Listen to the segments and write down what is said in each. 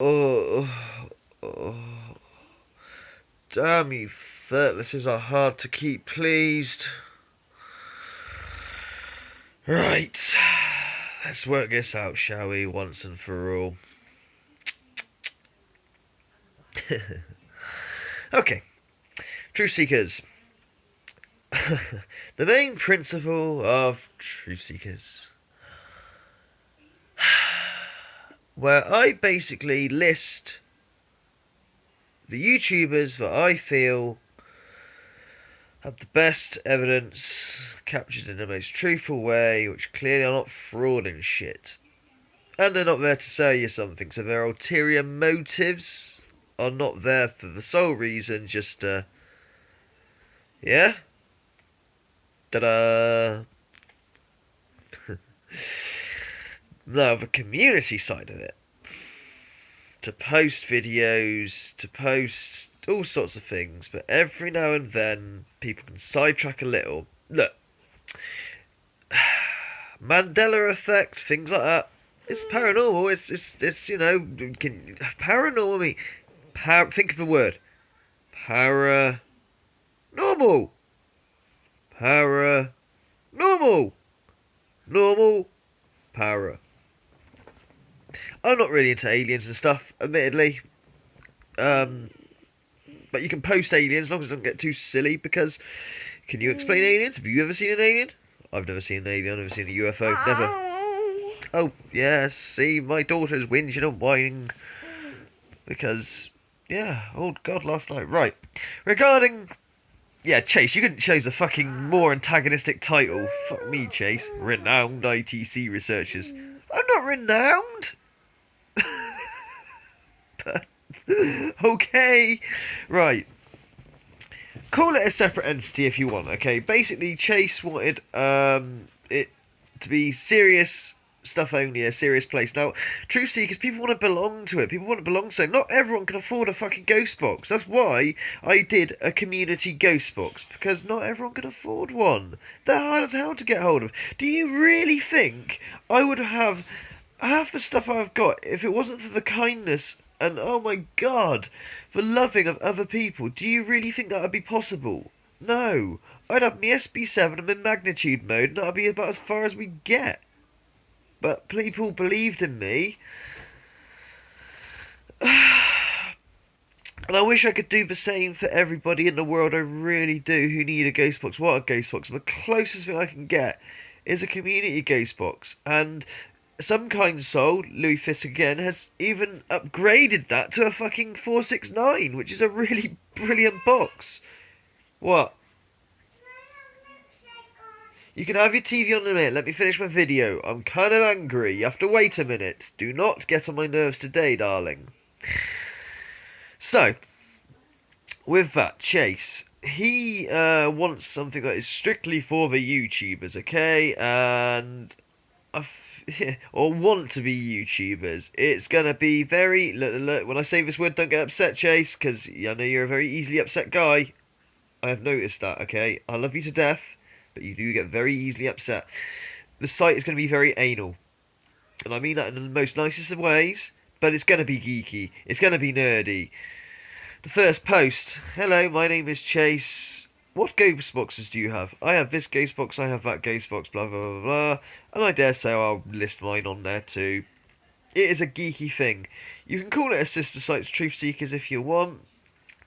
Oh, oh, damn you, Firtresses are hard to keep pleased. Right, let's work this out, shall we, once and for all. Okay, Truthseekers. The main principle of Truthseekers, where I basically list the YouTubers that I feel have the best evidence captured in the most truthful way, which clearly are not fraud and shit. And they're not there to sell you something, so their ulterior motives are not there for the sole reason just yeah? Ta-da! Now, the community side of it. To post videos, to post all sorts of things, but every now and then people can sidetrack a little. Look, Mandela effect, things like that. It's paranormal. It's paranormal. I mean, think of the word paranormal. Paranormal. Normal. Para. I'm not really into aliens and stuff, admittedly. But you can post aliens as long as it doesn't get too silly. Because can you explain aliens? Have you ever seen an alien? I've never seen an alien. I've never seen a UFO. Never. Oh yes. See, my daughter's whinging and whining because Oh God, last night. Right. Regarding. Yeah, Chase, you couldn't choose a fucking more antagonistic title. Fuck me, Chase. Renowned ITC researchers. I'm not renowned! Okay. Right. Call it a separate entity if you want, okay? Basically, Chase wanted it to be serious stuff only, a serious place. Now, Truth Seekers, people want to belong to it. People want to belong to it. Not everyone can afford a fucking ghost box. That's why I did a community ghost box, because not everyone can afford one. They're hard as hell to get hold of. Do you really think I would have half the stuff I've got if it wasn't for the kindness and, oh my God, the loving of other people? Do you really think that would be possible? No. I'd have my SB7 and my magnitude mode, and that'd be about as far as we get. But people believed in me. And I wish I could do the same for everybody in the world. I really do, who need a ghost box. What a ghost box. The closest thing I can get is a community ghost box. And some kind soul, Louis Fisk again, has even upgraded that to a fucking 469, which is a really brilliant box. What? You can have your TV on in a minute. Let me finish my video. I'm kind of angry. You have to wait a minute. Do not get on my nerves today, darling. So, with that, Chase, he wants something that is strictly for the YouTubers, okay? And or want to be YouTubers. It's gonna be very. Look, when I say this word, don't get upset, Chase, because I know you're a very easily upset guy. I have noticed that, okay? I love you to death, but you do get very easily upset. The site is going to be very anal. And I mean that in the most nicest of ways, but it's going to be geeky. It's going to be nerdy. The first post. Hello, my name is Chase. What ghost boxes do you have? I have this ghost box, I have that ghost box, blah, blah, blah, blah. And I dare say I'll list mine on there too. It is a geeky thing. You can call it a sister site to Truth Seekers if you want,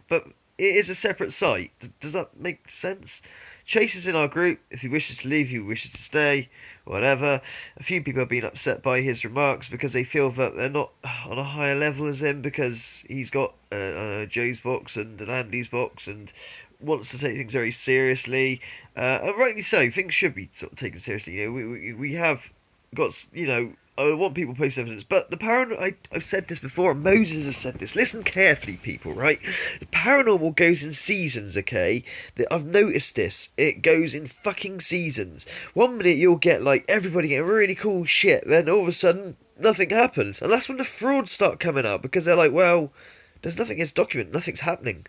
but it is a separate site. Does that make sense? Chase is in our group. If he wishes to leave, he wishes to stay, whatever. A few people have been upset by his remarks because they feel that they're not on a higher level as him, because he's got Joe's box and Andy's box and wants to take things very seriously. And rightly so. Things should be sort of taken seriously. You know, we have got, you know, I want people to post evidence, but the paranormal, I've said this before, Moses has said this, listen carefully people, right? The paranormal goes in seasons, okay? I've noticed this, it goes in fucking seasons. One minute you'll get like everybody getting really cool shit, then all of a sudden nothing happens, and that's when the frauds start coming out, because they're like, well, there's nothing against document, nothing's happening,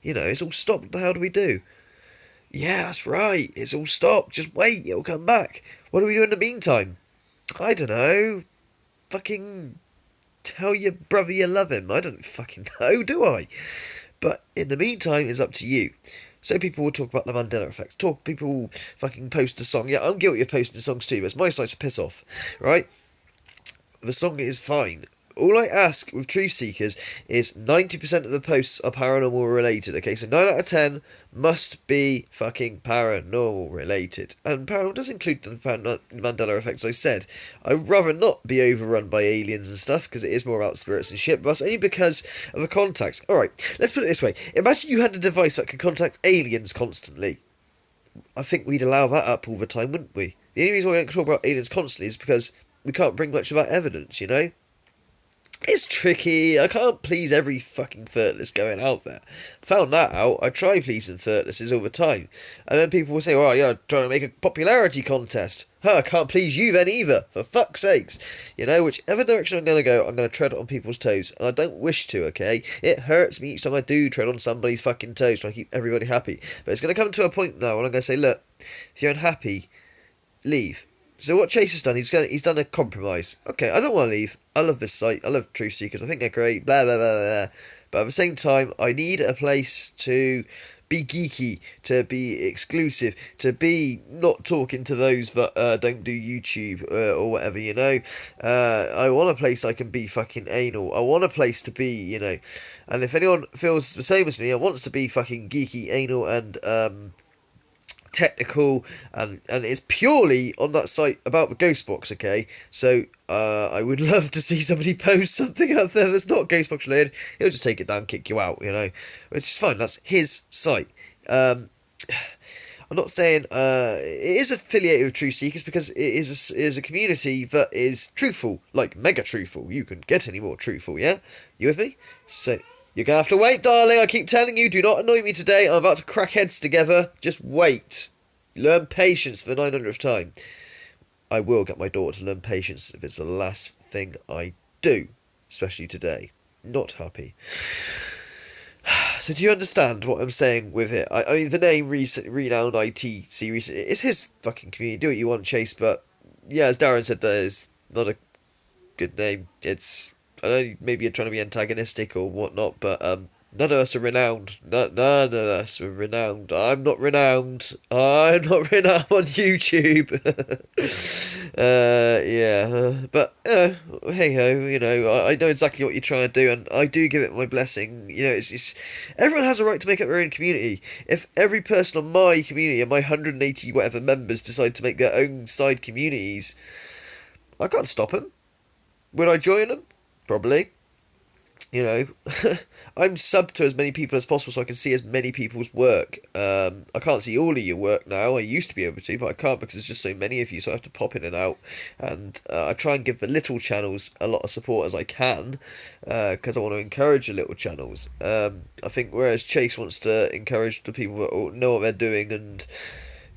you know, it's all stopped, what the hell do we do? Yeah, that's right, it's all stopped, just wait, it'll come back. What do we do in the meantime? I don't know. Fucking tell your brother you love him. I don't fucking know, do I? But in the meantime, it's up to you. So people will talk about the Mandela effect. People will fucking post a song. Yeah, I'm guilty of posting songs too, but it's my site to piss off, right? The song is fine. All I ask with Truthseekers is 90% of the posts are paranormal related, okay? So 9 out of 10 must be fucking paranormal related. And paranormal does include the Mandela effect, as I said. I'd rather not be overrun by aliens and stuff, because it is more about spirits and shit, but that's only because of the contacts. Alright, let's put it this way. Imagine you had a device that could contact aliens constantly. I think we'd allow that up all the time, wouldn't we? The only reason why we don't talk about aliens constantly is because we can't bring much of that evidence, you know? It's tricky. I can't please every fucking Firtless going out there. Found that out. I try pleasing Firtlesses all the time. And then people will say, oh, yeah, trying to make a popularity contest. I can't please you then either, for fuck's sakes. You know, whichever direction I'm going to go, I'm going to tread on people's toes. And I don't wish to, okay? It hurts me each time I do tread on somebody's fucking toes, trying to keep everybody happy. But it's going to come to a point now when I'm going to say, look, if you're unhappy, leave. So what Chase has done, he's done a compromise. Okay, I don't want to leave. I love this site. I love Truthseekers. I think they're great. Blah, blah, blah, blah. But at the same time, I need a place to be geeky, to be exclusive, to be not talking to those that don't do YouTube or whatever, you know. I want a place I can be fucking anal. I want a place to be, you know. And if anyone feels the same as me and wants to be fucking geeky, anal, and technical, and it's purely on that site about the ghost box, okay? So I would love to see somebody post something up there that's not ghost box related. He'll just take it down, kick you out, you know, which is fine. That's his site. I'm not saying it is affiliated with Truthseekers because it is a community that is truthful, like mega truthful. You couldn't get any more truthful, yeah? You with me? So you're going to have to wait, darling. I keep telling you, do not annoy me today. I'm about to crack heads together. Just wait. Learn patience for the 900th time. I will get my daughter to learn patience if it's the last thing I do. Especially today. Not happy. So do you understand what I'm saying with it? I mean, the name Renowned IT Series, it's his fucking community. Do what you want, Chase, but yeah, as Darren said, that is not a good name. It's, I know maybe you're trying to be antagonistic or whatnot, but none of us are renowned. None of us are renowned. I'm not renowned. I'm not renowned on YouTube. Yeah. But hey ho, you know, I know exactly what you're trying to do, and I do give it my blessing. You know, it's everyone has a right to make up their own community. If every person on my community and my 180 whatever members decide to make their own side communities, I can't stop them. Would I join them? Probably. You know, I'm sub to as many people as possible so I can see as many people's work. I can't see all of your work now. I used to be able to, but I can't because there's just so many of you, so I have to pop in and out. And I try and give the little channels a lot of support as I can, because I want to encourage the little channels. I think whereas Chase wants to encourage the people that know what they're doing and,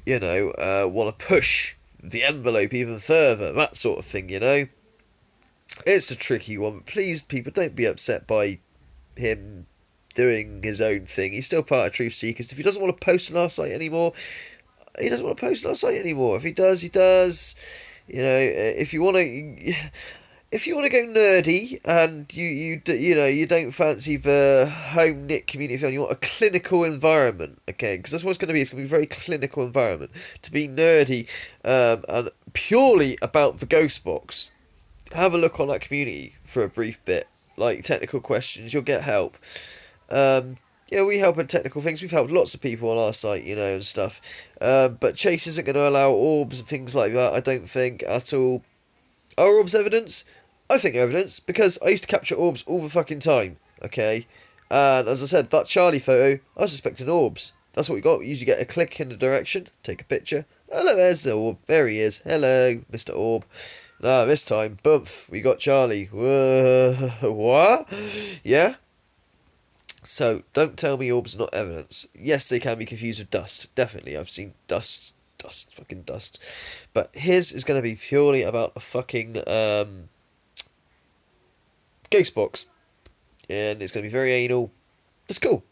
you know, want to push the envelope even further, that sort of thing, you know. It's a tricky one. Please, people, don't be upset by him doing his own thing. He's still part of Truthseekers. If he doesn't want to post on our site anymore, he doesn't want to post on our site anymore. If he does, he does. You know, if you want to go nerdy and you don't fancy the home knit community film, you want a clinical environment, okay? Because that's what it's going to be. It's going to be a very clinical environment to be nerdy and purely about the ghost box. Have a look on that community for a brief bit, like technical questions, you'll get help. Yeah, we help with technical things, we've helped lots of people on our site, you know, and stuff. But Chase isn't going to allow orbs and things like that, I don't think, at all. Are orbs evidence? I think they're evidence, because I used to capture orbs all the fucking time, okay? And as I said, that Charlie photo, I was expecting orbs. That's what we got. We usually get a click in the direction, take a picture. Oh, look, there's the orb. There he is. Hello, Mr. Orb. No, this time, boomph, we got Charlie. Whoa, what? Yeah? So, don't tell me orbs are not evidence. Yes, they can be confused with dust. Definitely, I've seen dust, fucking dust. But his is going to be purely about a fucking ghost box. And it's going to be very anal. That's cool.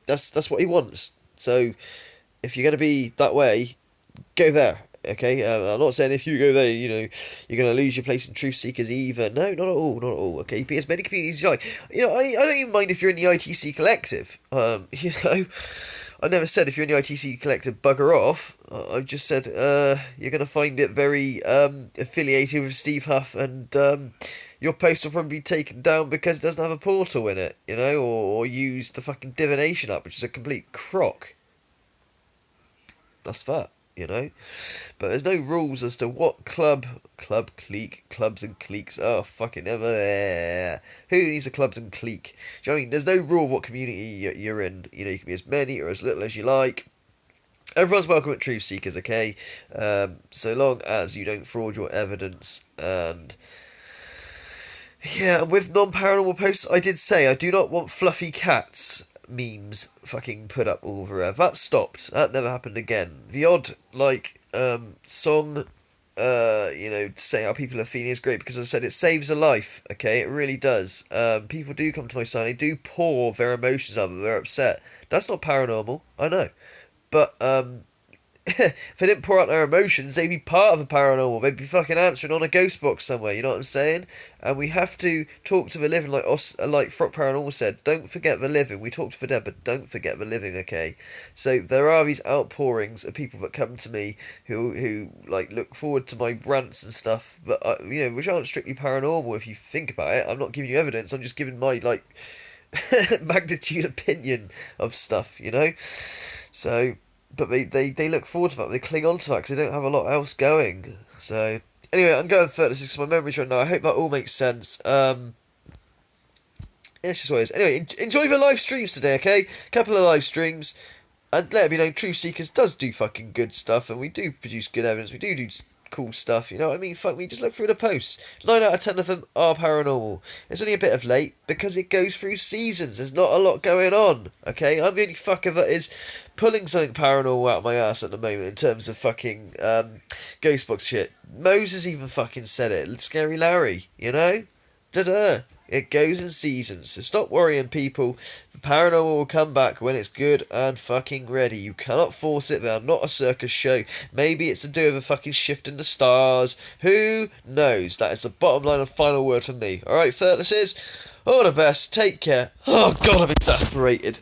That's what he wants. So, if you're going to be that way, go there. okay? I'm not saying if you go there, you know, you're going to lose your place in Truthseekers either. No, not at all, not at all, okay? Be as many communities as you like. You know, I don't even mind if you're in the ITC Collective. You know, I never said if you're in the ITC Collective, bugger off. I've just said you're going to find it very affiliated with Steve Huff, and your post will probably be taken down because it doesn't have a portal in it, you know, or use the fucking divination app, which is a complete crock. That's that, you know. But there's no rules as to what clique, clubs and cliques. Oh, fucking ever. Who needs a clubs and clique? Do you know what I mean? There's no rule what community you're in. You know, you can be as many or as little as you like. Everyone's welcome at Truthseekers, okay? So long as you don't fraud your evidence. And yeah, and with non-paranormal posts, I did say I do not want fluffy cats memes fucking put up over there. That stopped. That never happened again. The odd, like, song, you know, to say how people are feeling is great because, as I said, it saves a life, okay? It really does. People do come to my side, they do pour their emotions out, that they're upset. That's not paranormal, I know. But, if they didn't pour out their emotions, they'd be part of a paranormal. They'd be fucking answering on a ghost box somewhere, you know what I'm saying? And we have to talk to the living, like Frock Paranormal said. Don't forget the living. We talk to the dead, but don't forget the living, okay? So there are these outpourings of people that come to me who like look forward to my rants and stuff, but you know, which aren't strictly paranormal if you think about it. I'm not giving you evidence. I'm just giving my like magnitude opinion of stuff, you know? So, but they look forward to that. They cling on to that because they don't have a lot else going. So, anyway, I'm going Firtless because my memory's right now. I hope that all makes sense. It's just what it is. Anyway, enjoy the live streams today, okay? Couple of live streams. And let it be known, Truthseekers does do fucking good stuff, and we do produce good evidence. We do cool stuff, you know what I mean? Fuck me, just look through the posts. 9 out of 10 of them are paranormal. It's only a bit of late because it goes through seasons. There's not a lot going on, okay? I'm the only fucker that is pulling something paranormal out of my ass at the moment in terms of fucking Ghostbox shit. Moses even fucking said it. Scary Larry, you know? Da-da. It goes in seasons, so stop worrying, people. The paranormal will come back when it's good and fucking ready. You cannot force it. They are not a circus show. Maybe it's to do with a fucking shift in the stars. Who knows? That is the bottom line and final word from me. Alright, Firtless, all the best. Take care. Oh, God, I'm exasperated.